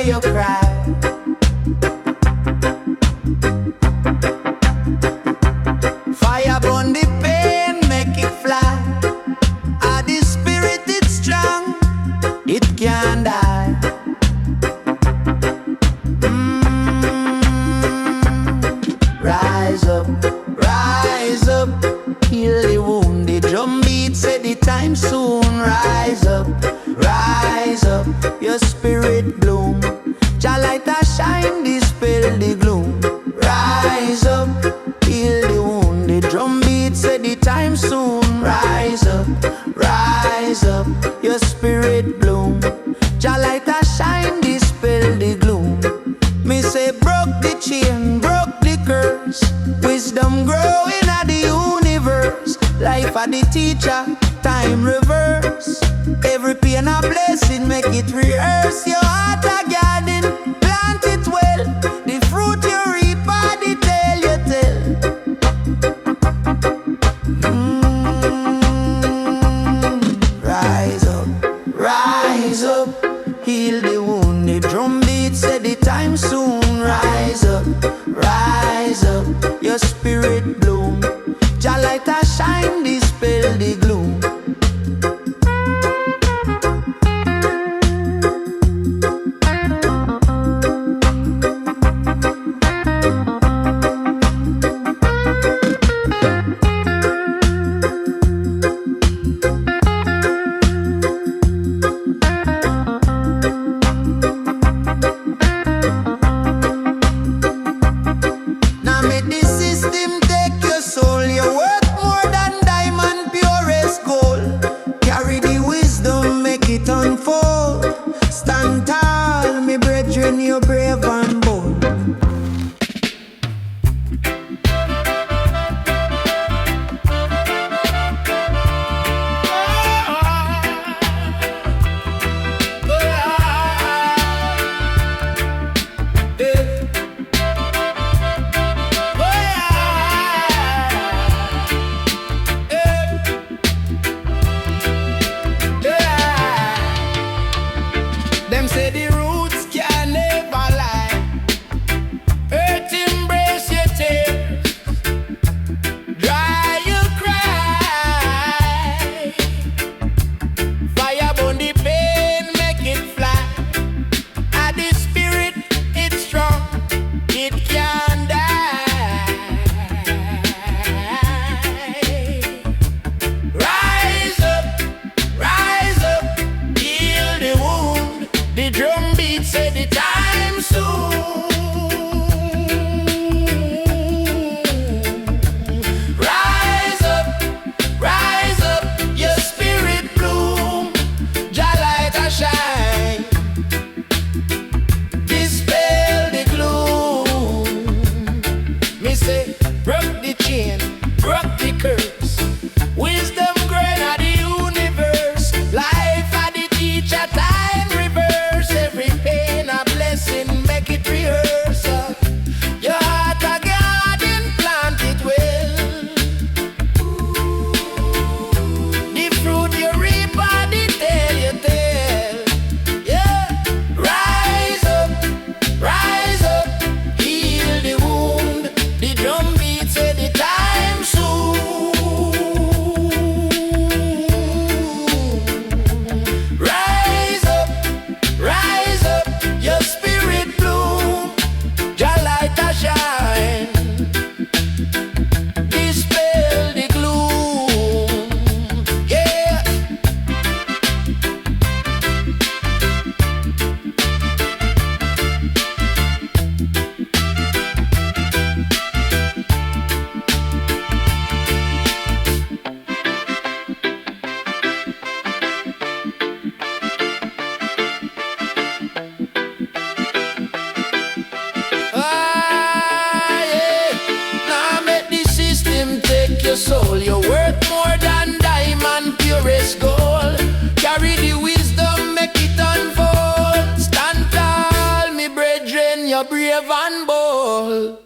your cry. Fire burn the pain, make it fly. Ah, the spirit it's strong, it can't die. Rise up, heal the wound. The drum beat say the time soon. Rise up, your spirit bloom. Jah light a shine, dispel the gloom. Rise up, heal the wound. The drum beat say the time soon. Rise up, your spirit bloom. Jah light a shine, dispel the gloom. Me say broke the chain, broke the curse. Wisdom growing at the universe. Life of the teacher, time reverse. Every pain a blessing, make it rehearse. Your heart a garden, plant it well. The fruit you reap or the tale you tell. Rise up, heal the wound. The drum beat say the time soon. Rise up, your spirit bloom. Jah light a shine, dispel the gloom. Stand tall, me brethren, you're brave and bold. Them say the roots can never lie. Earth embrace your tears, dry your cry. Fire burn the pain, make it fly. And the spirit, it's strong, it can't die. Rise up, heal the wound. The drum beat say the time soon. Rise up, your spirit bloom. Jah light a shine, dispel the gloom. Me say, broke the chain, broke the curse. Wisdom growing of the universe. Life of the teacher, time reverse. Every pain a blessing, make it rehearse. Your heart a garden, plant it well. The fruit you reap or the tale you tell. Yeah, rise up, heal the wound. The drum beat say the time soon. Rise up, your spirit bloom. Jah light a shine, dispel the gloom. Yeah. Now make the system take your soul. You're worth more than diamond, purest gold. Carry the wisdom, make it unfold. Stand tall, me brethren, you're brave and bold.